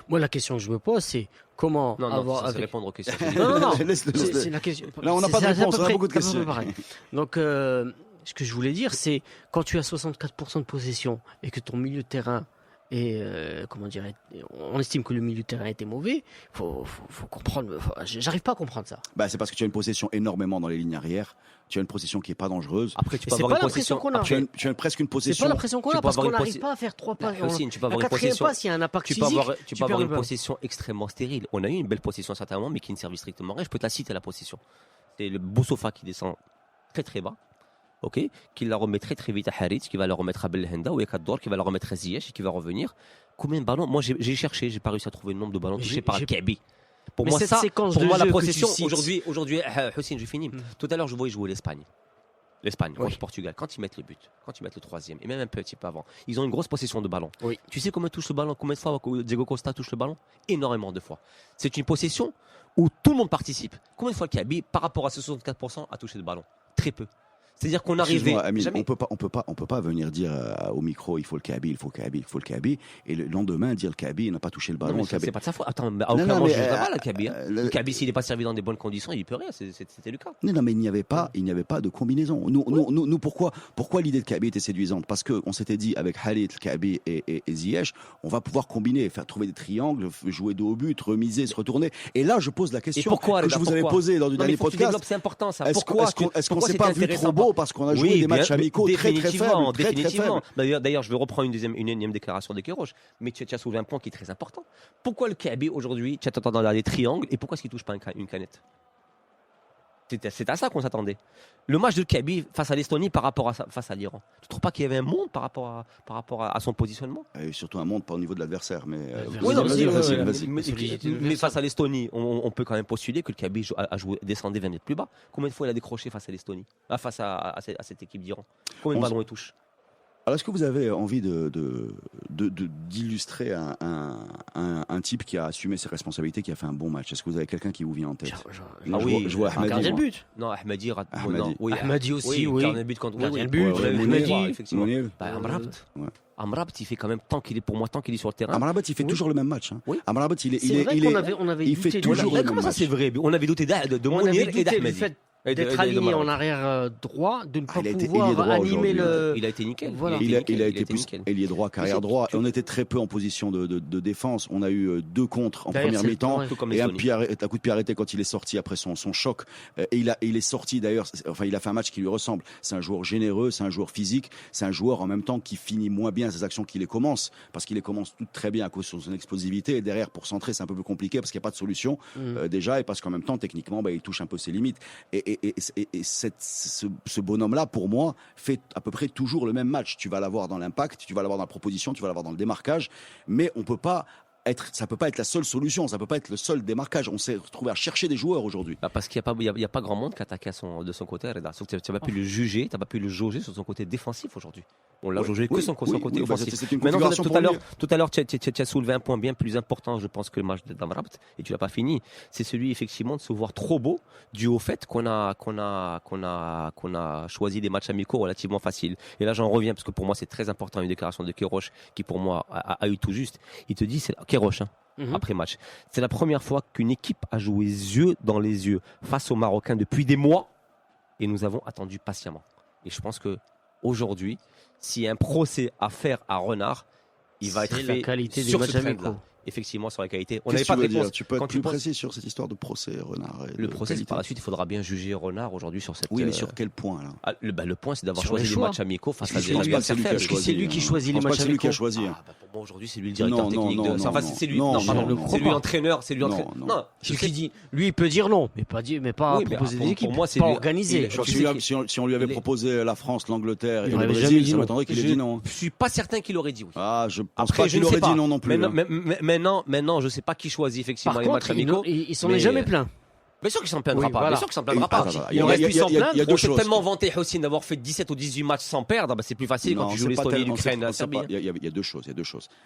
S6: Moi, la question que je me pose, c'est comment
S7: avoir. Répondre aux questions.
S6: Non. C'est la question.
S5: Là, on n'a pas de réponse, on a beaucoup de questions.
S6: Donc, ce que je voulais dire, c'est quand tu as 64% de possession et que ton milieu de terrain est, on estime que le milieu de terrain était mauvais, faut comprendre. J'arrive pas à comprendre ça.
S5: C'est parce que tu as une possession énormément dans les lignes arrière. Tu as une possession qui est pas dangereuse.
S7: Après, tu peux avoir une possession qu'on a.
S5: Tu as presque une possession.
S6: C'est pas l'impression qu'on a parce qu'on n'arrive pas à faire 3 pas.
S7: Tu peux avoir une possession.
S6: Pas s'il y a un impact physique.
S7: Tu peux avoir une possession extrêmement stérile. On a eu une belle possession à certains moments, mais qui ne servait strictement à rien. Je peux te la citer la possession. C'est le Boussofa qui descend très très bas. Qui la remet très très vite à Harit, qui va la remettre à Belhenda ou à Kaddour, qui va la remettre à Ziyech et qui va revenir. Combien de ballons? Moi j'ai cherché, j'ai pas réussi à trouver le nombre de ballons touchés par Kaby. Pour moi, la possession aujourd'hui, Hussein, je finis. Tout à l'heure, je voyais jouer l'Espagne contre le Portugal. Quand ils mettent le but, quand ils mettent le 3e, et même un petit peu avant, ils ont une grosse possession de ballon. Tu sais combien touche le ballon? Combien de fois Diego Costa touche le ballon? Énormément de fois. C'est une possession où tout le monde participe. Combien de fois Kaby, par rapport à ce 64%, a touché le ballon? Très peu. C'est-à-dire qu'on arrivait.
S5: On peut pas venir dire au micro il faut le Kaby, et le lendemain dire le Kaby il n'a pas touché le ballon.
S7: C'est pas de sa faute. Attends, à aucun moment je ne pas le Kaby. Le Kaby s'il n'est pas servi dans des bonnes conditions, il peut rien. C'était le cas.
S5: Non, mais il n'y avait pas de combinaison. Nous pourquoi l'idée de Kaby était séduisante? Parce que on s'était dit avec Halit, Kaby et Ziyech, on va pouvoir combiner, trouver des triangles, jouer dos au but, remiser, se retourner. Et là, je pose la question que je vous avais posée dans le dernier podcast.
S7: C'est important ça.
S5: Est-ce qu'on s'est pas vu trop beau parce qu'on a joué des matchs amicaux très très faibles,
S7: définitivement. D'ailleurs, je vais reprendre une énième déclaration de Kéroche, mais tu as soulevé un point qui est très important. Pourquoi le Kaby aujourd'hui, tu attends dans des triangles et pourquoi est-ce qu'il touche pas une canette? C'est à ça qu'on s'attendait. Le match de Kaby face à l'Estonie face à l'Iran. Tu ne trouves pas qu'il y avait un monde par rapport à son positionnement?
S5: Surtout un monde pas au niveau de l'adversaire, mais
S7: mais face à l'Estonie, on peut quand même postuler que le Kaby descendait 20 mètres plus bas. Combien de fois il a décroché face à l'Estonie, face à cette équipe d'Iran? Combien de ballons il touche?
S5: Alors, est-ce que vous avez envie d'illustrer un type qui a assumé ses responsabilités, qui a fait un bon match? Est-ce que vous avez quelqu'un qui vous vient en tête?
S7: Je
S5: vois Ahmadi.
S6: Gardien de but.
S7: Non, Ahmadi.
S6: Ahmadi aussi, oui.
S7: Gardien de but contre
S6: Gardien de but.
S7: effectivement. Amrabat. Amrabat, il fait quand même tant qu'il est sur le terrain.
S5: Amrabat, il fait toujours le même match. Hein.
S6: Oui.
S5: Amrabat,
S6: on avait
S5: il fait
S6: douté
S5: toujours le même
S7: Comment ça,
S5: match.
S7: c'est vrai? On avait douté de Mounir et d'Ahmadi.
S6: D'être aligné en arrière droit, de ne pas
S5: il a été
S6: pouvoir
S5: ailier droit
S6: animer le.
S7: Il a été nickel.
S6: Voilà.
S5: Il a été plus
S7: nickel.
S5: ailier droit qu'arrière droit. Et on était très peu en position de défense. On a eu 2 contres en
S6: D'ailleurs,
S5: première
S6: c'est
S5: mi-temps
S6: le temps,
S5: et un coup de pied arrêté quand il est sorti après son choc. Et il est sorti d'ailleurs. Enfin, il a fait un match qui lui ressemble. C'est un joueur généreux, c'est un joueur physique, c'est un joueur en même temps qui finit moins bien ses actions qu'il les commence, parce qu'il les commence toutes très bien à cause de son explosivité. Et derrière, pour centrer, c'est un peu plus compliqué parce qu'il n'y a pas de solution déjà, et parce qu'en même temps, techniquement, il touche un peu ses limites. Et ce bonhomme-là, pour moi, fait à peu près toujours le même match. Tu vas l'avoir dans l'impact, tu vas l'avoir dans la proposition, tu vas l'avoir dans le démarquage, mais ça peut pas être la seule solution, ça peut pas être le seul démarquage. On s'est retrouvé à chercher des joueurs aujourd'hui.
S7: Parce qu'il n'y a pas grand monde qui attaque de son côté. Tu n'as pas pu le juger, tu n'as pas pu le jauger sur son côté défensif aujourd'hui. On l'a jaugé que son côté offensif.
S5: C'est une
S7: Maintenant,
S5: configuration
S7: tout à l'heure, tu as soulevé un point bien plus important, je pense, que le match d'Amrabat, et tu l'as pas fini. C'est celui, effectivement, de se voir trop beau, dû au fait qu'on a choisi des matchs amicaux relativement faciles. Et là, j'en reviens, parce que pour moi, c'est très important, une déclaration de Kéroche, qui pour moi a eu tout juste. Il te dit, c'est Kéroche, après match. C'est la première fois qu'une équipe a joué yeux dans les yeux face aux Marocains depuis des mois, et nous avons attendu patiemment. Et je pense que aujourd'hui, s'il y a un procès à faire à Renard, il va être fait
S6: la qualité des
S7: sur
S6: matchs
S7: ce
S6: amicaux.
S7: trend-là. Effectivement, sur la qualité. On
S5: Qu'est-ce
S7: n'avait pas
S5: que
S7: de
S5: tu veux
S7: réponse.
S5: dire? Tu peux être
S7: Quand
S5: plus
S7: penses-
S5: précis sur cette histoire de procès Renard et
S7: Le
S5: de
S7: procès,
S5: qualité.
S7: par la suite, il faudra bien juger Renard aujourd'hui sur cette.
S5: Oui, mais sur quel point là?
S7: Le point, c'est d'avoir
S6: Sur
S7: choisi
S6: les
S7: des
S6: choix.
S7: matchs amicaux face à
S5: Parce que
S7: des
S5: je pense pas que c'est lui qui a
S7: adversaires faibles.
S5: choisi.
S6: C'est lui qui choisit
S5: Je
S6: les
S5: pense pas
S6: matchs
S5: que c'est lui qui a
S6: amicaux.
S5: choisi.
S7: Pour moi, aujourd'hui, c'est lui le directeur
S5: Non,
S7: technique.
S5: non,
S7: de...
S5: non,
S7: Enfin,
S5: non,
S7: c'est lui.
S5: non,
S7: Non, pardon,
S5: non,
S7: c'est
S5: non.
S7: lui entraîneur. C'est lui
S5: Non,
S7: entraîneur.
S5: non.
S7: Non,
S6: C'est
S7: ce qu'il dit.
S6: Lui, il peut dire non, mais pas
S7: Oui, mais
S6: proposer
S7: pour-
S6: des équipes,
S7: pour moi, c'est
S6: pas
S7: lui-
S6: organiser.
S7: il-
S5: Je crois que si on lui avait
S7: Il est-
S5: proposé la France, l'Angleterre et
S6: Il
S5: le
S6: aurait jamais
S5: Brésil,
S6: dit
S5: ça
S6: non.
S5: m'attendrait qu'il ait dit non.
S7: Je suis pas certain qu'il aurait dit oui.
S5: Ah, je pense
S7: Après,
S5: pas
S7: je
S5: qu'il
S7: ne sais
S5: aurait
S7: pas.
S5: dit non non plus.
S7: Maintenant, je sais pas qui choisit effectivement
S6: Par
S7: les matchs
S6: contre,
S7: amicaux.
S6: il s'en
S7: mais-
S6: est jamais plaint.
S7: Bien sûr qu'il s'en plaindra
S6: Oui,
S7: pas.
S6: voilà.
S7: Bien sûr qu'il s'en plaindra pas.
S5: Attends,
S7: Il aurait pu s'en
S5: il y a
S7: plaindre.
S5: deux
S7: On s'est
S5: choses.
S7: tellement vanté Houssine d'avoir fait 17 ou 18 matchs sans perdre. C'est plus facile quand
S5: Non,
S7: tu
S5: c'est
S7: joues
S5: pas
S7: l'Estonie,
S5: tellement-
S7: l'Ukraine, la
S5: c'est
S7: Serbie.
S5: pas- Il y a deux choses.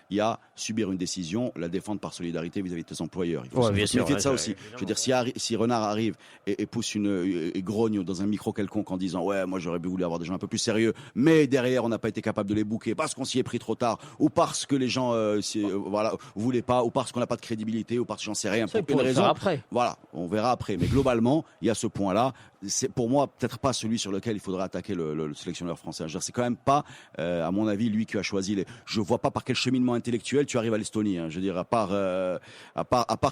S5: Il y a subir une décision, la défendre par solidarité vis-à-vis de tes employeurs. Il faut
S6: Ouais,
S5: se
S6: bien sûr,
S5: méfier de ça
S6: ouais,
S5: aussi.
S6: évidemment.
S5: Je veux dire, si Renard arrive et pousse et grogne dans un micro quelconque en disant ouais, moi j'aurais voulu avoir des gens un peu plus sérieux, mais derrière on n'a pas été capable de les bouquer parce qu'on s'y est pris trop tard, ou parce que les gens voulaient pas, ou parce qu'on n'a pas de crédibilité, ou parce que j'en sais rien,
S6: Ça,
S5: pour
S6: il
S5: une
S6: pourrait le
S5: raison.
S6: faire après.
S5: Voilà, on verra après. Mais globalement, il y a ce point-là. C'est pour moi peut-être pas celui sur lequel il faudrait attaquer le sélectionneur français. Je veux dire, c'est quand même pas, à mon avis, lui qui a choisi les. Je vois pas par quel cheminement intellectuel tu arrives à l'Estonie. Je veux dire, à part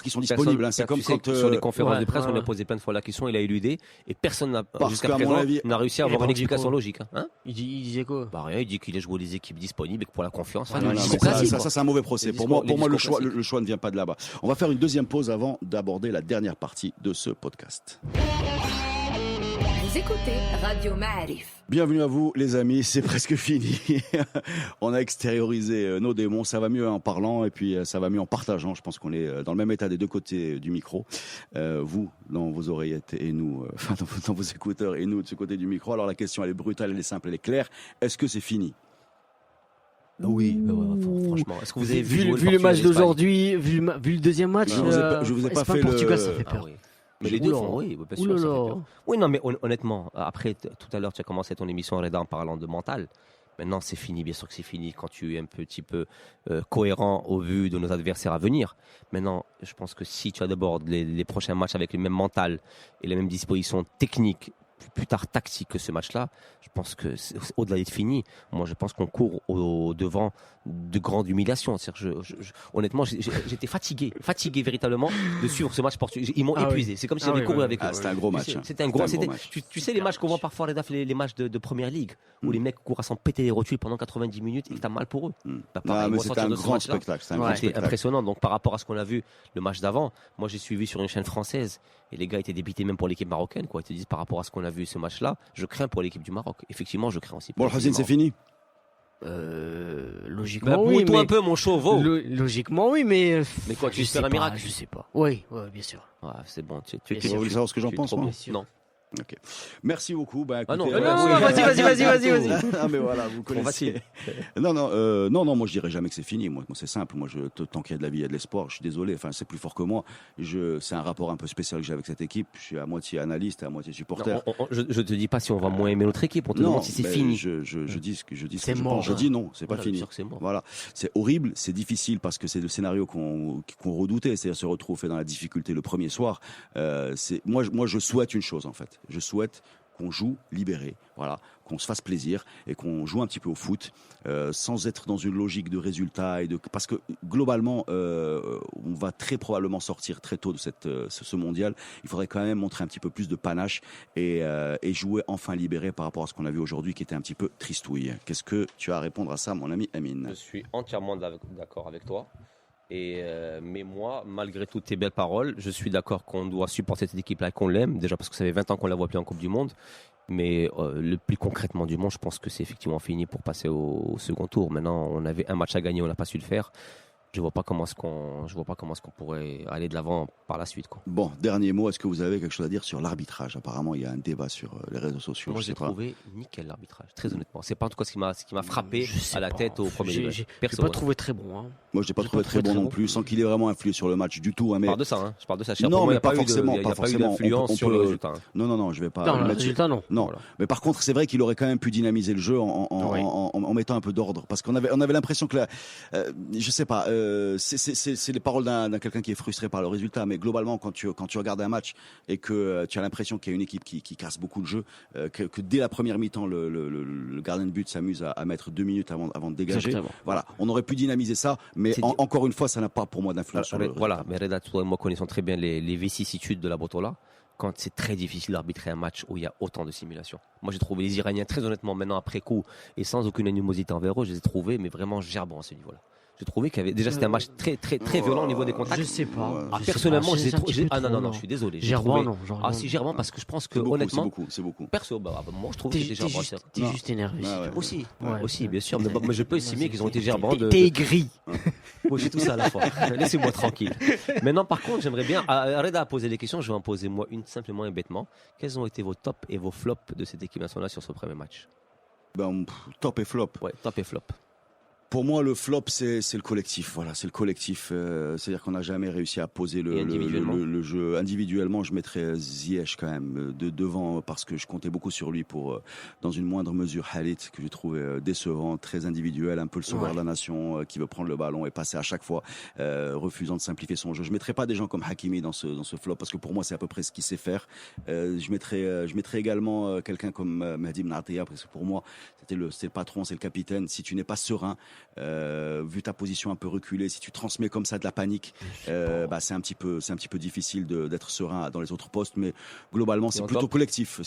S5: qu'ils sont disponibles. C'est comme quand
S7: sur les conférences de presse, on lui a
S6: ouais.
S7: posé plein de fois la question, il a éludé et personne n'a
S5: Parce
S7: jusqu'à
S5: qu'à mon
S7: présent
S5: avis-
S7: n'a réussi à
S6: Il
S7: avoir
S6: a
S7: une
S6: pas dit
S7: explication
S6: quoi.
S7: logique. Hein.
S6: Il disait quoi?
S7: Bah rien, il dit qu'il a joué les équipes disponibles et que pour la confiance.
S6: Ouais,
S5: Non,
S6: le
S5: non,
S6: discours
S5: mais
S6: classique,
S5: ça,
S6: quoi.
S5: c'est un mauvais procès.
S7: Les
S5: Pour
S7: discours-
S5: moi,
S7: les
S5: le
S7: discours
S5: choix ne vient pas de là-bas. On va faire une deuxième pause avant d'aborder la dernière partie de ce podcast.
S3: Vous écoutez Radio Ma'arif.
S5: Bienvenue à vous, les amis. C'est presque fini. On a extériorisé nos démons. Ça va mieux en parlant et puis ça va mieux en partageant. Je pense qu'on est dans le même état des deux côtés du micro. Vous, dans vos oreillettes et nous, dans vos écouteurs et nous de ce côté du micro. Alors la question, elle est brutale, elle est simple, elle est claire. Est-ce que c'est fini?
S7: Oui, franchement. Est-ce que vous avez
S6: Vu
S7: jouer
S6: le match d'aujourd'hui, vu le deuxième match,
S5: Je vous ai pas fait
S6: Espagne-Portugal,
S5: le-
S6: ça fait peur.
S7: Mais les deux font, oui, bien sûr,
S6: Oulala.
S7: ça fait peur. Oui, non, mais honnêtement, après, tout à l'heure, tu as commencé ton émission Reda en parlant de mental. Maintenant, c'est fini, bien sûr que c'est fini quand tu es un petit peu cohérent au vu de nos adversaires à venir. Maintenant, je pense que si tu abordes les prochains matchs avec le même mental et les mêmes dispositions techniques, plus tard tactiques que ce match-là, je pense que au-delà d'être fini, moi je pense qu'on court au devant de grandes humiliations. Honnêtement, j'étais fatigué véritablement de suivre ce match portugais. Ils m'ont épuisé. C'est comme si j'avais couru avec eux.
S5: C'était un gros match.
S7: C'était un gros match. Tu sais les matchs qu'on voit parfois les matchs de première ligue où les mecs courent à s'en péter les rotules pendant 90 minutes et que t'as mal pour eux. Bah, pareil,
S5: mais
S7: moi,
S5: c'était un
S7: sortir de ce
S5: grand
S7: match-là,
S5: spectacle. C'était un grand
S7: c'était
S5: spectacle.
S7: impressionnant. Donc par rapport à ce qu'on a vu le match d'avant, moi j'ai suivi sur une chaîne française et les gars étaient débités même pour l'équipe marocaine. Ils te disent par rapport à ce qu'on a vu ce match-là, je crains pour l'équipe du Maroc. Effectivement, je crains aussi.
S5: Bon,
S7: pour
S5: Hossein,
S7: l'équipe
S5: c'est
S7: du Maroc.
S5: fini.
S6: Logiquement, oui.
S7: Toi
S6: Mais...
S7: un peu mon chauveau.
S6: Logiquement, oui, mais.
S7: Mais quoi, tu
S6: je
S7: espères
S6: sais
S7: un
S6: pas,
S7: miracle?
S6: je sais pas. Oui, bien sûr.
S7: Ouais, c'est bon.
S5: Vous voulez savoir ce que j'en pense, moi
S7: Non.
S5: Ok. Merci beaucoup. Bah, écoutez,
S7: non,
S5: vas-y. Ah, mais voilà, vous connaissez. Non, moi je dirais jamais que c'est fini. Moi c'est simple. Moi, tant qu'il y a de la vie, il y a de l'espoir. Je suis désolé. Enfin, c'est plus fort que moi. C'est un rapport un peu spécial que j'ai avec cette équipe. Je suis à moitié analyste et à moitié supporter.
S7: Je te dis pas si on va moins aimer notre équipe. On te demande si c'est fini.
S5: Je dis ce que je
S6: mort,
S5: pense. Je dis non, c'est pas fini.
S7: C'est mort.
S5: Voilà, c'est horrible, c'est difficile parce que c'est le scénario qu'on redoutait, c'est-à-dire se retrouver dans la difficulté le premier soir. Moi, je souhaite une chose en fait. Je souhaite qu'on joue libéré, voilà, qu'on se fasse plaisir et qu'on joue un petit peu au foot sans être dans une logique de résultat parce que globalement on va très probablement sortir très tôt de ce mondial. Il faudrait quand même montrer un petit peu plus de panache et jouer enfin libéré par rapport à ce qu'on a vu aujourd'hui qui était un petit peu tristouille. Qu'est-ce que tu as à répondre à ça, mon ami Amine?
S7: Je suis entièrement d'accord avec toi. Mais moi, malgré toutes tes belles paroles, je suis d'accord qu'on doit supporter cette équipe-là et qu'on l'aime, déjà parce que ça fait 20 ans qu'on la voit plus en Coupe du Monde. Mais le plus concrètement du monde, je pense que c'est effectivement fini pour passer au second tour. Maintenant, on avait un match à gagner, on n'a pas su le faire. Je vois pas comment est-ce qu'on pourrait aller de l'avant par la suite, quoi.
S5: Bon, dernier mot, est-ce que vous avez quelque chose à dire sur l'arbitrage? Apparemment, il y a un débat sur les réseaux sociaux.
S7: Moi, j'ai trouvé nickel l'arbitrage, très honnêtement. C'est pas en tout cas ce qui m'a frappé à la tête au premier degré.
S6: J'ai pas trouvé très bon. Hein.
S5: Moi, je l'ai pas trouvé très bon non plus, sans qu'il ait vraiment influé sur le match du tout. Hein, mais...
S7: Je parle de ça.
S5: Non, mais pas forcément.
S7: Il n'y a pas eu d'influence sur le résultat.
S5: Non, je vais pas.
S6: Non, le résultat, non.
S5: Voilà. Mais par contre, c'est vrai qu'il aurait quand même pu dynamiser le jeu en mettant un peu d'ordre, parce qu'on avait l'impression que je sais pas, c'est les paroles d'un quelqu'un qui est frustré par le résultat, mais globalement quand tu regardes un match et que tu as l'impression qu'il y a une équipe qui casse beaucoup de jeu, que dès la première mi-temps le gardien de but s'amuse à mettre 2 minutes avant de dégager.
S6: Exactement.
S5: Voilà, on aurait pu dynamiser ça, mais encore une fois, ça n'a pas pour moi d'influence sur le résultat.
S7: Voilà, mais Reda, toi et moi connaissons très bien les vicissitudes de la Botola. Quand c'est très difficile d'arbitrer un match où il y a autant de simulations. Moi, j'ai trouvé les Iraniens, très honnêtement, maintenant après coup, et sans aucune animosité envers eux, je les ai trouvés, mais vraiment gerbants à ce niveau-là. J'ai trouvé qu'il y avait déjà c'était un match très violent au niveau des contacts.
S6: Je sais pas.
S7: Personnellement, je suis désolé.
S6: Gerbant, non.
S7: Si gerbant parce que je pense que honnêtement,
S5: c'est beaucoup.
S7: Perso, moi je trouve que c'était gerbant.
S6: T'es juste énervé.
S7: Aussi, bien sûr. Mais je peux estimer qu'ils ont été gerbants.
S6: T'es aigri.
S7: Moi, j'ai tout ça à la fois. Laissez-moi tranquille. Maintenant, par contre, j'aimerais bien. Reda a posé les questions. Je vais en poser moi une simplement et bêtement. Quels ont été vos tops et vos flops de cette équipe nationale sur ce premier match?
S5: Top et flop.
S7: Ouais, top et flop.
S5: Pour moi, le flop, c'est le collectif. Voilà, c'est le collectif. C'est-à-dire qu'on n'a jamais réussi à poser le jeu. Individuellement, je mettrais Ziyech quand même devant parce que je comptais beaucoup sur lui pour, dans une moindre mesure, Halit, que j'ai trouvé décevant, très individuel, un peu le sauveur de la nation, qui veut prendre le ballon et passer à chaque fois, refusant de simplifier son jeu. Je mettrais pas des gens comme Hakimi dans ce flop parce que pour moi, c'est à peu près ce qu'il sait faire. Je mettrais également quelqu'un comme Mehdi Benatia parce que pour moi, c'est le patron, c'est le capitaine. Si tu n'es pas serein, vu ta position un peu reculée, si tu transmets comme ça de la panique, c'est un petit peu difficile d'être serein dans les autres postes, mais globalement c'est plutôt collectif.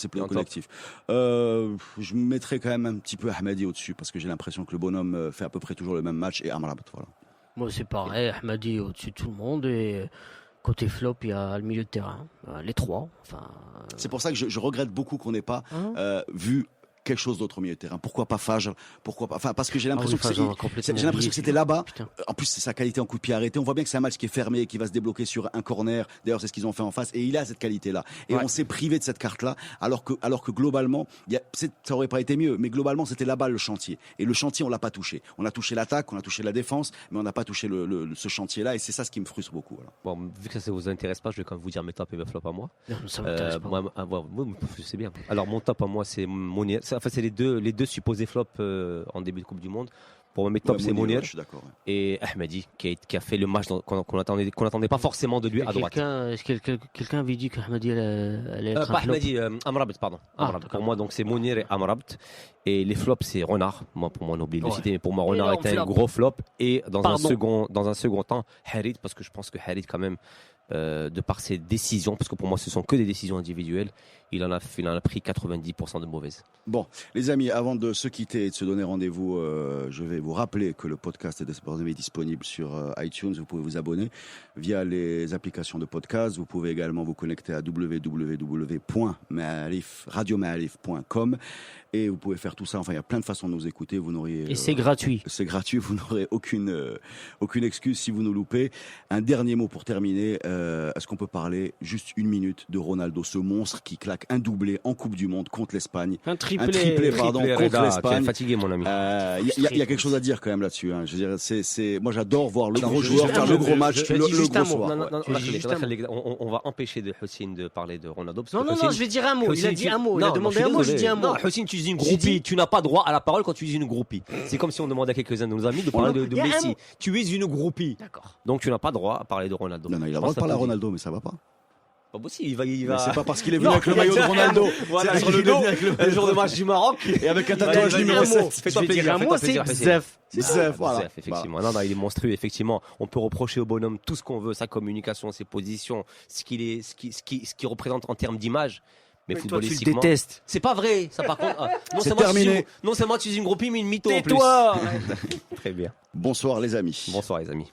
S5: Je mettrais quand même un petit peu Ahmadi au-dessus parce que j'ai l'impression que le bonhomme fait à peu près toujours le même match et Amrabat, voilà.
S6: Moi c'est pareil, Ahmadi au-dessus de tout le monde et côté flop, il y a le milieu de terrain, les trois.
S5: C'est pour ça que je regrette beaucoup qu'on n'ait pas vu quelque chose d'autre au milieu de terrain. Pourquoi pas Fajr? Pourquoi pas? Parce que j'ai l'impression que c'était là-bas. En plus, c'est sa qualité en coup de pied arrêté. On voit bien que c'est un match qui est fermé, qui va se débloquer sur un corner. D'ailleurs, c'est ce qu'ils ont fait en face. Et il a cette qualité-là. Et on s'est privé de cette carte-là, alors que globalement, ça aurait pas été mieux. Mais globalement, c'était là-bas le chantier. Et le chantier, on l'a pas touché. On a touché l'attaque, on a touché la défense, mais on n'a pas touché ce chantier-là. Et c'est ça ce qui me frustre beaucoup. Voilà.
S7: Bon, vu que ça vous intéresse pas, je vais quand même vous dire mes tops et mes flops à moi.
S6: Non, ça m'intéresse pas.
S7: Moi, je sais bien. Alors, mon top à moi, c'est Mounier. Enfin, c'est les deux supposés flops en début de Coupe du Monde. Pour moi, mes tops, c'est Mounier et Ahmadi qui a fait le match qu'on n'attendait pas forcément de lui à droite.
S6: Est-ce que quelqu'un avait dit qu'Ahmadi allait être un flop?
S7: Ahmadi, Amrabat, pardon. Pour moi, donc c'est Mounier et Amrabat. Et les flops, c'est Renard. Pour moi, on oublie de le citer, mais pour moi, Renard était un gros flop. Et dans un second temps, Harit, parce que je pense que Harit, quand même, de par ses décisions, parce que pour moi ce sont que des décisions individuelles, il en a pris 90% de mauvaises.
S5: Bon, les amis, avant de se quitter et de se donner rendez-vous, je vais vous rappeler que le podcast est disponible sur iTunes. Vous pouvez vous abonner via les applications de podcast. Vous pouvez également vous connecter à www.radiomaarif.com et vous pouvez faire tout ça. Enfin, il y a plein de façons de nous écouter. Vous n'auriez
S6: Et c'est gratuit.
S5: C'est gratuit. Vous n'aurez aucune excuse si vous nous loupez. Un dernier mot pour terminer. Est-ce qu'on peut parler juste une minute de Ronaldo, ce monstre qui claque un doublé en Coupe du Monde contre l'Espagne,
S6: Un triplé.
S5: contre
S7: Reda, tu es
S5: l'Espagne.
S7: fatigué, mon ami.
S5: Il y a quelque chose à dire quand même là-dessus. Hein. Je veux dire, moi j'adore voir le gros
S6: je-
S5: joueur
S6: je-
S5: faire
S6: je-
S5: le gros match,
S6: je-
S5: le
S6: juste
S5: gros
S6: un mot.
S5: soir.
S7: Non,
S6: Je dis juste un
S7: on va empêcher de Houssine de parler de Ronaldo. Parce que
S6: Non,
S7: Houssine-
S6: je vais dire un mot. Il a
S7: Houssine,
S6: dit un mot. Il a
S7: Non,
S6: demandé
S7: je suis
S6: un mot, je
S7: désolé.
S6: dis un mot.
S7: Non, Houssine, tu dis une
S6: J'ai
S7: groupie.
S6: dit-
S7: Tu n'as pas droit à la parole quand tu dis une groupie. C'est comme si on demandait à quelques-uns de nos amis de parler de
S6: Il y a un
S7: Messi.
S6: mot.
S7: Tu es une groupie.
S6: D'accord.
S7: Donc tu n'as pas droit à parler de Ronaldo.
S5: Non, il a
S7: Je
S5: le droit
S7: pense
S5: de parler à
S7: que ça
S5: Ronaldo, mais ça va pas.
S7: Pas possible, il va.
S5: Mais c'est pas parce qu'il est venu
S7: Non,
S5: avec le
S7: il a
S5: maillot de
S7: déjà-
S5: Ronaldo.
S7: Voilà,
S5: C'est
S7: sur le
S5: qu'il est
S7: dos,
S5: venu avec
S7: le jour de match du Maroc.
S5: Et avec un
S7: Il va
S5: tatouage
S7: dire
S5: numéro
S7: un
S5: 7.
S7: mot. Fais-toi
S6: Je vais dire
S7: plaisir,
S6: un
S7: fais-toi
S6: mot, c'est
S7: plaisir,
S6: Bzef.
S5: Bzef, voilà.
S7: Bzef, effectivement. Non, il est monstrueux, effectivement. On peut reprocher au bonhomme tout ce qu'on veut, sa communication, ses positions, ce qu'il représente en termes d'image. Mais
S6: Toi, tu le
S7: footballistiquement.
S6: détestes.
S7: C'est pas vrai, ça par contre.
S5: C'est terminé.
S7: Non seulement tu es une groupie, mais une mytho en plus.
S6: Tais-toi.
S7: Très bien.
S5: Bonsoir les amis.
S7: Bonsoir les amis.